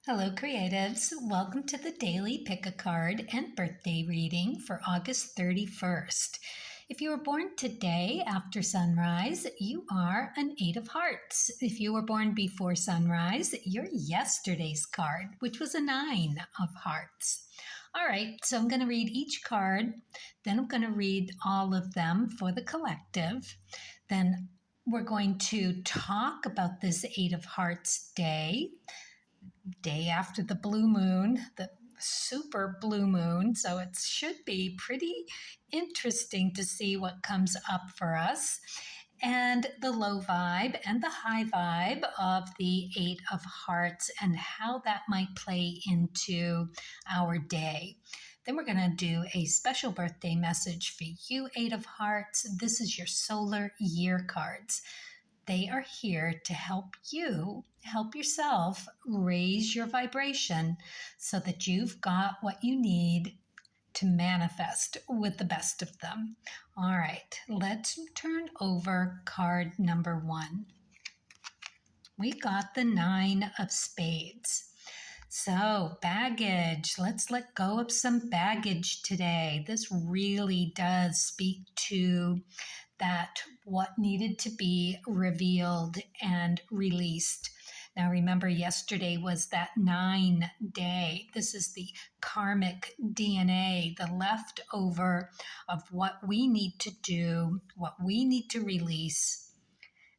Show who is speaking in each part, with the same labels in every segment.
Speaker 1: Hello, creatives. Welcome to the daily pick a card and birthday reading for August 31st. If you were born today after sunrise, you are an Eight of Hearts. If you were born before sunrise, you're yesterday's card, which was a Nine of Hearts. All right, so I'm going to read each card, then I'm going to read all of them for the collective. Then we're going to talk about this Eight of Hearts day after the blue moon, the super blue moon. So it should be pretty interesting to see what comes up for us. And the low vibe and the high vibe of the Eight of Hearts and how that might play into our day. Then we're going to do a special birthday message for you, Eight of Hearts. This is your solar year cards. They are here to help you, help yourself raise your vibration so that you've got what you need to manifest with the best of them. All right, let's turn over card number 1. We got the Nine of Spades. So, baggage. Let's let go of some baggage today. This really does speak to that what needed to be revealed and released. Now remember, yesterday was that 9 day. This is the karmic DNA, the leftover of what we need to do, what we need to release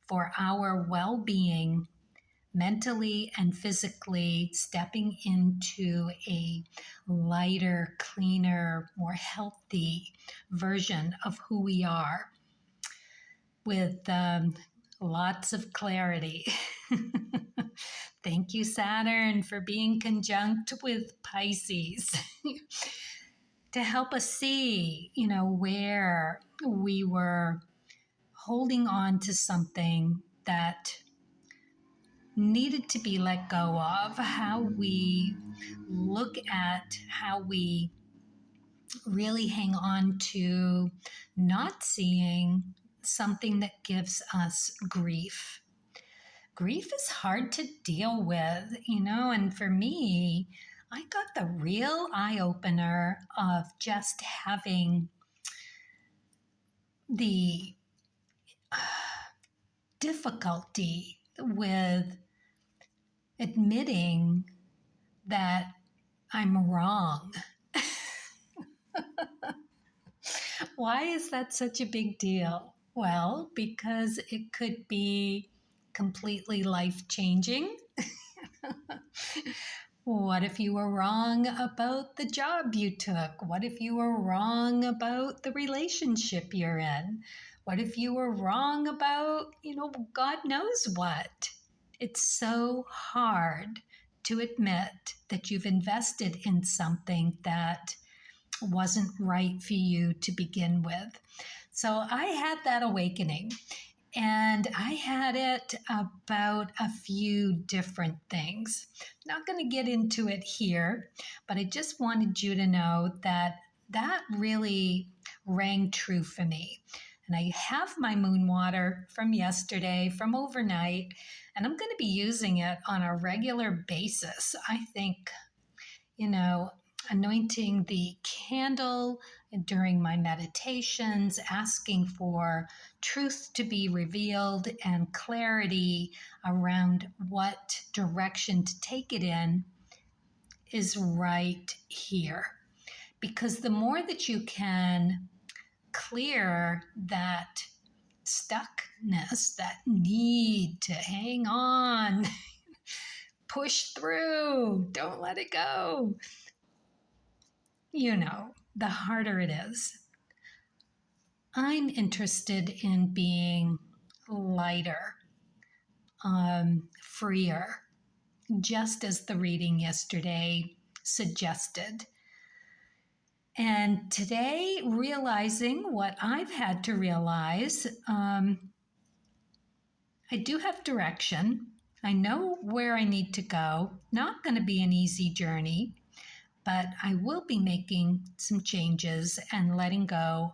Speaker 1: for our well-being, mentally and physically, stepping into a lighter, cleaner, more healthy version of who we are, with lots of clarity. Thank you, Saturn, for being conjunct with Pisces to help us see, where we were holding on to something that needed to be let go of, how we look at how we really hang on to not seeing something that gives us grief. Grief is hard to deal with, and for me, I got the real eye-opener of just having the difficulty with admitting that I'm wrong. Why is that such a big deal? Well, because it could be completely life-changing. What if you were wrong about the job you took? What if you were wrong about the relationship you're in? What if you were wrong about, God knows what? It's so hard to admit that you've invested in something that wasn't right for you to begin with. So I had that awakening, and I had it about a few different things. Not going to get into it here, but I just wanted you to know that that really rang true for me. And I have my moon water from yesterday, from overnight, and I'm going to be using it on a regular basis. I think, anointing the candle during my meditations, asking for truth to be revealed and clarity around what direction to take it in is right here. Because the more that you can clear that stuckness, that need to hang on, push through, don't let it go, the harder it is. I'm interested in being lighter, freer, just as the reading yesterday suggested. And today, realizing what I've had to realize, I do have direction. I know where I need to go. Not going to be an easy journey, but I will be making some changes and letting go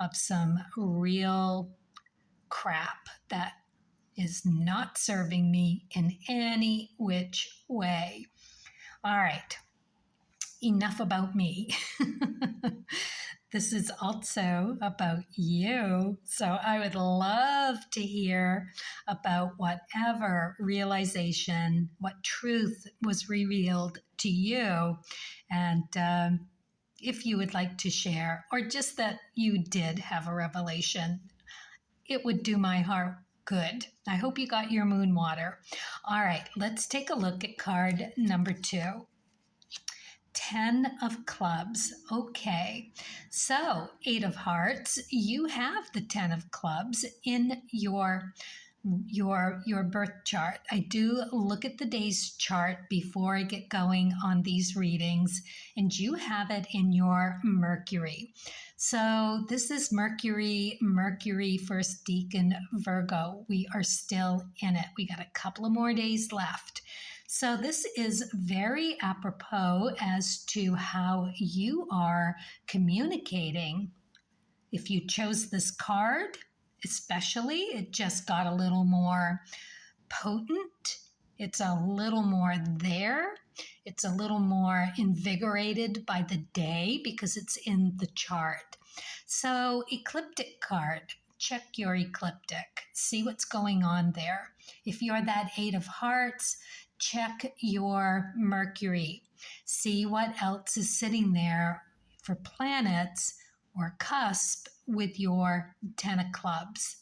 Speaker 1: of some real crap that is not serving me in any which way. All right, enough about me. This is also about you. So I would love to hear about whatever realization, what truth was revealed to you. And if you would like to share, or just that you did have a revelation, it would do my heart good. I hope you got your moon water. All right, let's take a look at card number 2. 10 of clubs. Okay, so 8 of hearts, you have the 10 of clubs in your birth chart. I do look at the day's chart before I get going on these readings, and you have it in your Mercury. So this is Mercury first decan Virgo. We are still in it. We got a couple of more days left. So this is very apropos as to how you are communicating. If you chose this card, especially, it just got a little more potent. It's a little more there. It's a little more invigorated by the day because it's in the chart. So ecliptic card, check your ecliptic. See what's going on there. If you're that 8 of hearts, check your Mercury. See what else is sitting there for planets or cusp with your 10 of clubs.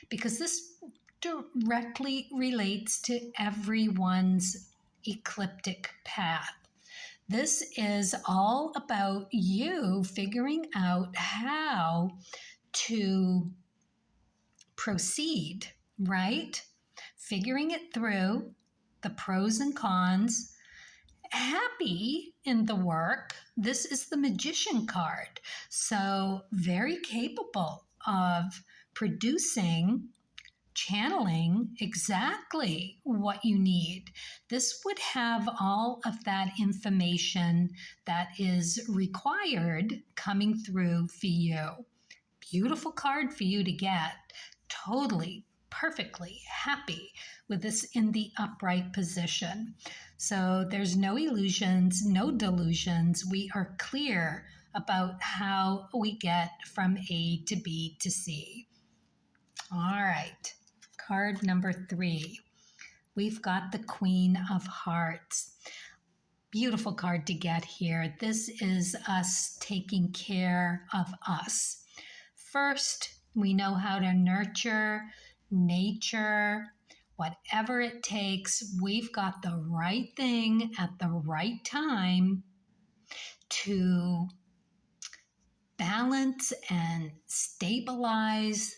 Speaker 1: Because this directly relates to everyone's ecliptic path. This is all about you figuring out how to proceed, right? Figuring it through, the pros and cons, happy in the work. This is the Magician card. So very capable of producing, channeling exactly what you need. This would have all of that information that is required coming through for you. Beautiful card for you to get. Totally, perfectly happy with this in the upright position. So there's no illusions, no delusions. We are clear about how we get from A to B to C. All right, card number 3. We've got the Queen of Hearts. Beautiful card to get here. This is us taking care of us. First, we know how to nurture nature, whatever it takes. We've got the right thing at the right time to balance and stabilize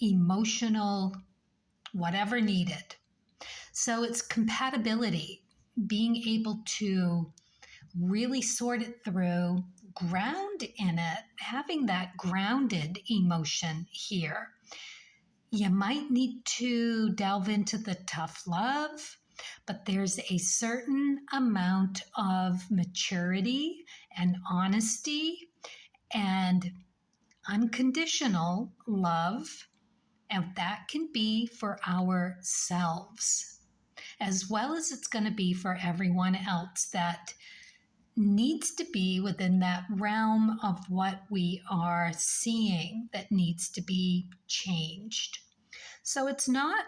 Speaker 1: emotional whatever needed. So it's compatibility, being able to really sort it through, ground in it, having that grounded emotion here. You might need to delve into the tough love, but there's a certain amount of maturity and honesty and unconditional love, and that can be for ourselves, as well as it's going to be for everyone else that needs to be within that realm of what we are seeing that needs to be changed. So it's not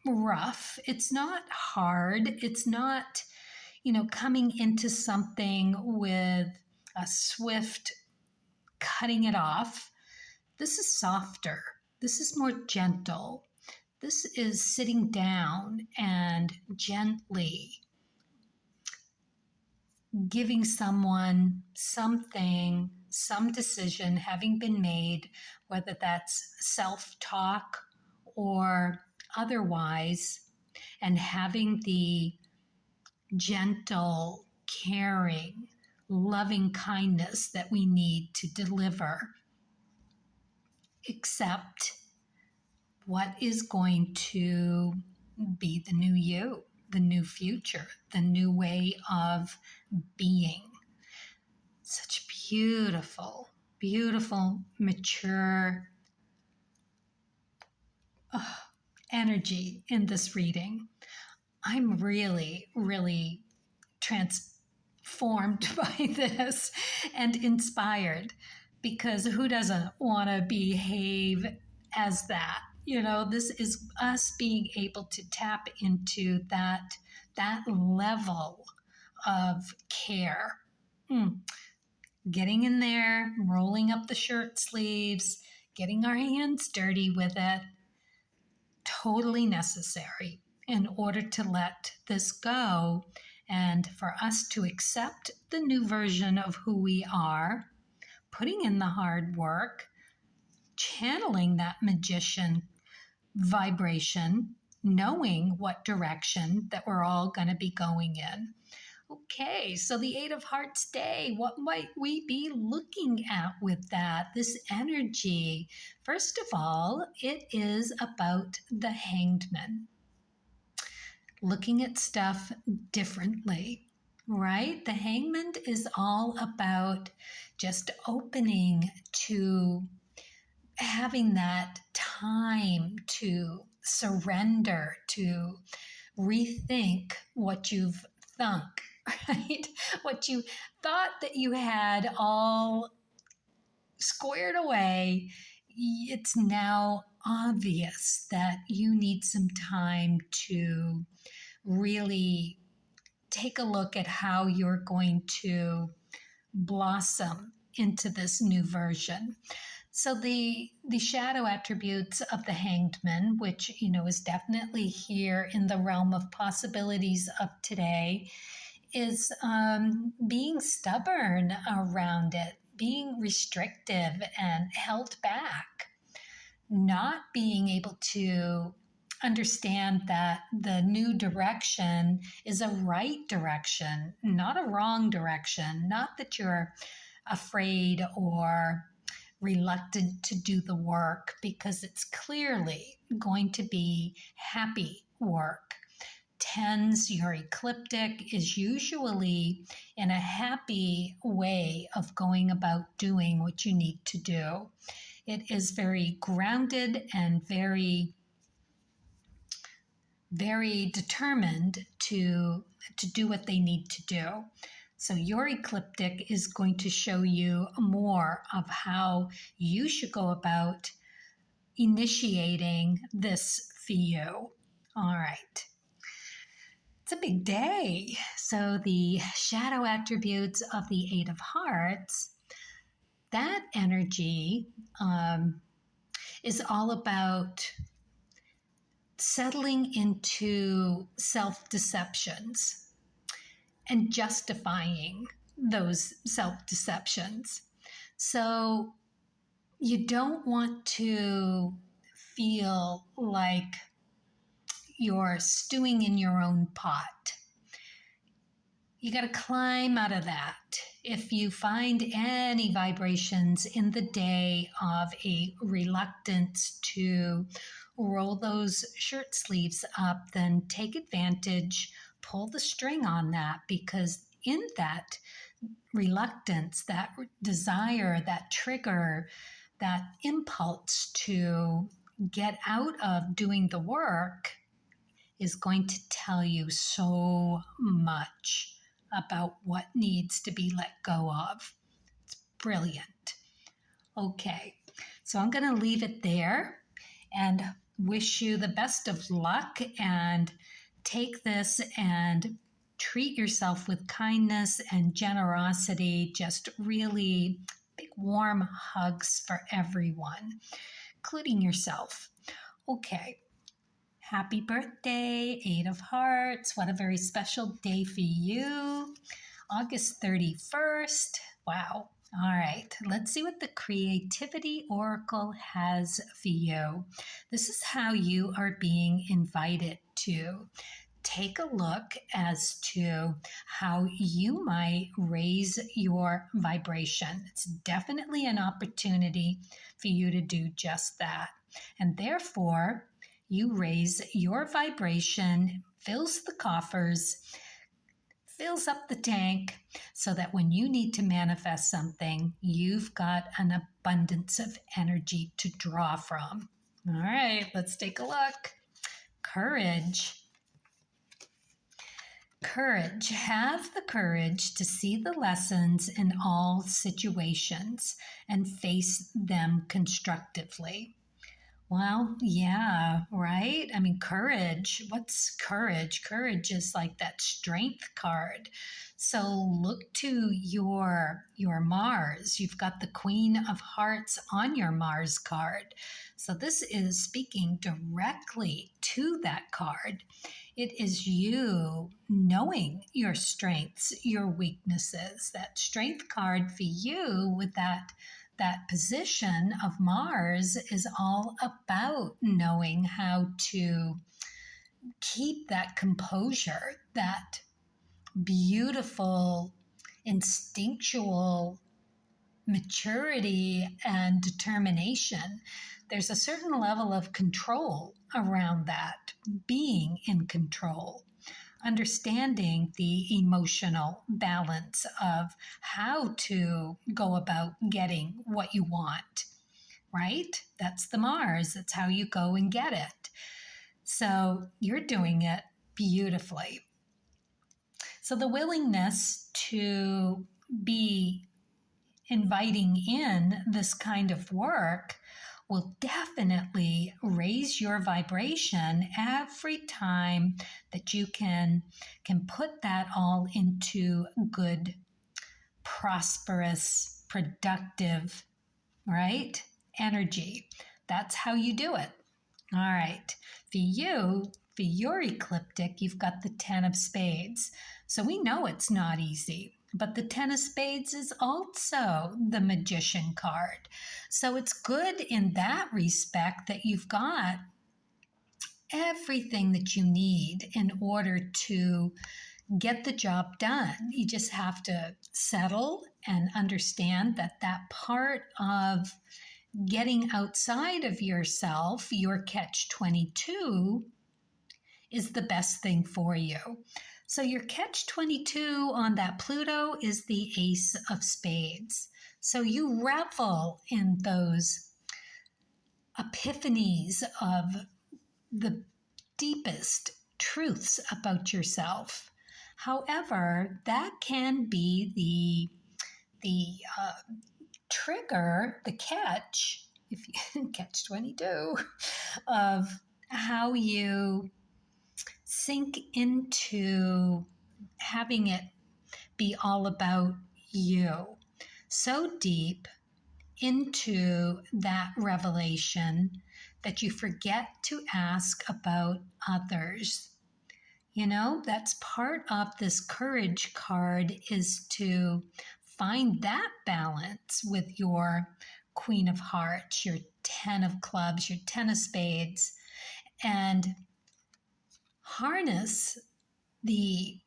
Speaker 1: rough, it's not hard, it's not, coming into something with a swift cutting it off. This is softer, this is more gentle. This is sitting down and gently giving someone something, some decision having been made, whether that's self-talk or otherwise, and having the gentle, caring, loving kindness that we need to deliver. Accept what is going to be the new you, the new future, the new way of being. Such beautiful, beautiful, mature energy in this reading. I'm really, really transformed by this and inspired, because who doesn't want to behave as that? This is us being able to tap into that level of care. Getting in there, rolling up the shirt sleeves, getting our hands dirty with it, totally necessary in order to let this go and for us to accept the new version of who we are, putting in the hard work, channeling that magician vibration, knowing what direction that we're all going to be going in. Okay, so the Eight of Hearts day, what might we be looking at with that? This energy. First of all, it is about the Hanged Man. Looking at stuff differently, right? The Hangman is all about just opening to having that time to surrender, to rethink what you've thunk, right? What you thought that you had all squared away, it's now obvious that you need some time to really take a look at how you're going to blossom into this new version. So the shadow attributes of the Hanged Man, which is definitely here in the realm of possibilities of today, is being stubborn around it, being restrictive and held back, not being able to understand that the new direction is a right direction, not a wrong direction, not that you're afraid or reluctant to do the work, because it's clearly going to be happy work. Tens, your ecliptic, is usually in a happy way of going about doing what you need to do. It is very grounded and very, very determined to do what they need to do. So your ecliptic is going to show you more of how you should go about initiating this for you. All right. It's a big day. So the shadow attributes of the Eight of Hearts, that energy is all about settling into self-deceptions and justifying those self-deceptions. So you don't want to feel like you're stewing in your own pot. You got to climb out of that. If you find any vibrations in the day of a reluctance to roll those shirt sleeves up, then take advantage, pull the string on that, because in that reluctance, that desire, that trigger, that impulse to get out of doing the work is going to tell you so much about what needs to be let go of. It's brilliant. Okay, so I'm going to leave it there and wish you the best of luck, and take this and treat yourself with kindness and generosity. Just really big warm hugs for everyone, including yourself. Okay. Happy birthday, Eight of Hearts. What a very special day for you. August 31st. Wow. All right, let's see what the Creativity Oracle has for you. This is how you are being invited to take a look as to how you might raise your vibration. It's definitely an opportunity for you to do just that. And therefore, you raise your vibration, fills the coffers, fills up the tank, so that when you need to manifest something, you've got an abundance of energy to draw from. All right, let's take a look. Courage. Courage. Have the courage to see the lessons in all situations and face them constructively. Well, yeah, right? I mean, courage. What's courage? Courage is like that strength card. So look to your Mars. You've got the Queen of Hearts on your Mars card. So this is speaking directly to that card. It is you knowing your strengths, your weaknesses. That strength card for you with that position of Mars is all about knowing how to keep that composure, that beautiful instinctual maturity and determination. There's a certain level of control around that, being in control, understanding the emotional balance of how to go about getting what you want, right? That's the Mars. That's how you go and get it. So you're doing it beautifully. So the willingness to be inviting in this kind of work will definitely raise your vibration every time that you can put that all into good, prosperous, productive, right? Energy. That's how you do it. All right. For you, for your ecliptic, you've got the 10 of spades. So we know it's not easy. But the 10 of spades is also the magician card. So it's good in that respect that you've got everything that you need in order to get the job done. You just have to settle and understand that that part of getting outside of yourself, your catch-22, is the best thing for you. So your catch-22 on that Pluto is the Ace of Spades. So you revel in those epiphanies of the deepest truths about yourself. However, that can be the trigger, the catch, if you catch 22, of how you sink into having it be all about you. So deep into that revelation that you forget to ask about others. You know, that's part of this courage card, is to find that balance with your Queen of Hearts, your 10 of clubs, your 10 of spades, and harness the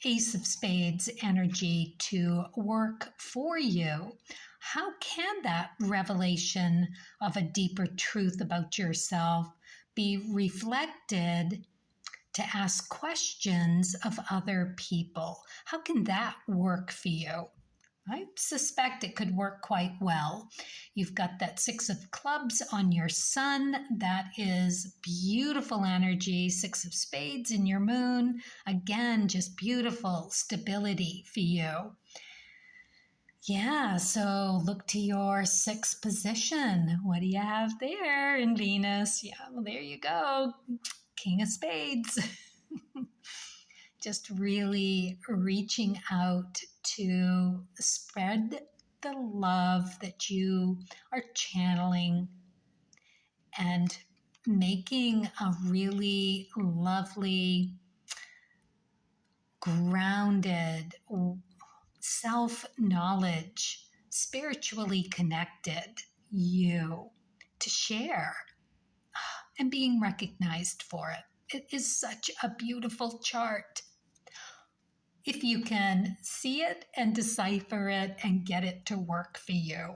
Speaker 1: Ace of Spades energy to work for you. How can that revelation of a deeper truth about yourself be reflected to ask questions of other people? How can that work for you? I suspect it could work quite well. You've got that 6 of clubs on your sun. That is beautiful energy. 6 of spades in your moon. Again, just beautiful stability for you. Yeah, so look to your 6th position. What do you have there in Venus? Yeah, well, there you go. King of spades. Just really reaching out to spread the love that you are channeling and making a really lovely, grounded, self-knowledge, spiritually connected you to share and being recognized for it. It is such a beautiful chart. If you can see it and decipher it and get it to work for you.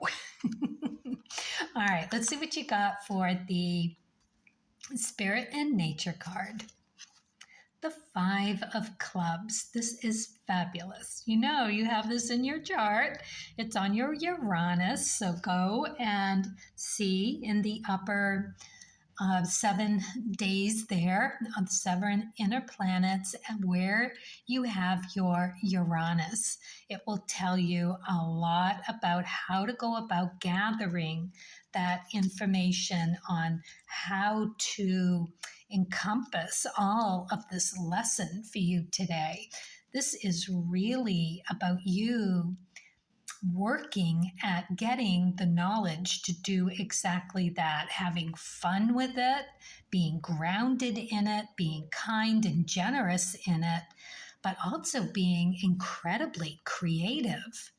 Speaker 1: All right, let's see what you got for the Spirit and Nature card. The 5 of clubs. This is fabulous. You know, you have this in your chart. It's on your Uranus, so go and see in the upper 7 days there of 7 inner planets where you have your Uranus. It will tell you a lot about how to go about gathering that information on how to encompass all of this lesson for you today. This is really about you working at getting the knowledge to do exactly that, having fun with it, being grounded in it, being kind and generous in it, but also being incredibly creative.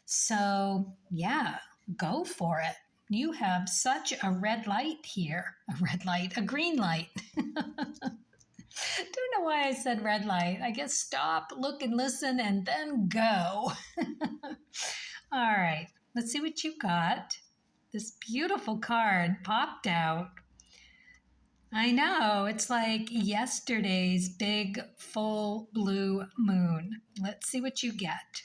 Speaker 1: So, yeah, go for it. You have such a red light here. A green light. Don't know why I said red light. I guess stop, look, and listen, and then go. All right, let's see what you got. This beautiful card popped out. I know, it's like yesterday's big full blue moon. Let's see what you get.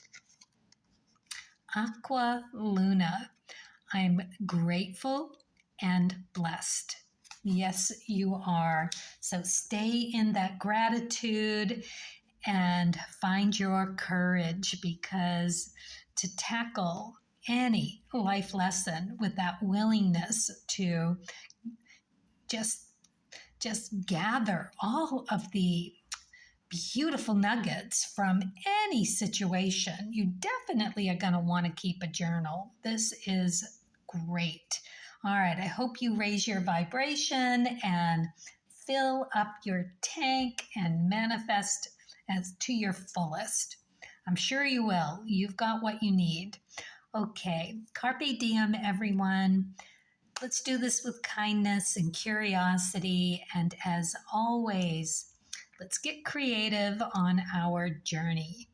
Speaker 1: Aqua Luna. I'm grateful and blessed. Yes, you are. So stay in that gratitude and find your courage, because to tackle any life lesson with that willingness to just gather all of the beautiful nuggets from any situation, you definitely are going to want to keep a journal. This is great. All right, I hope you raise your vibration and fill up your tank and manifest as to your fullest. I'm sure you will. You've got what you need. Okay, carpe diem, everyone. Let's do this with kindness and curiosity. And as always, let's get creative on our journey.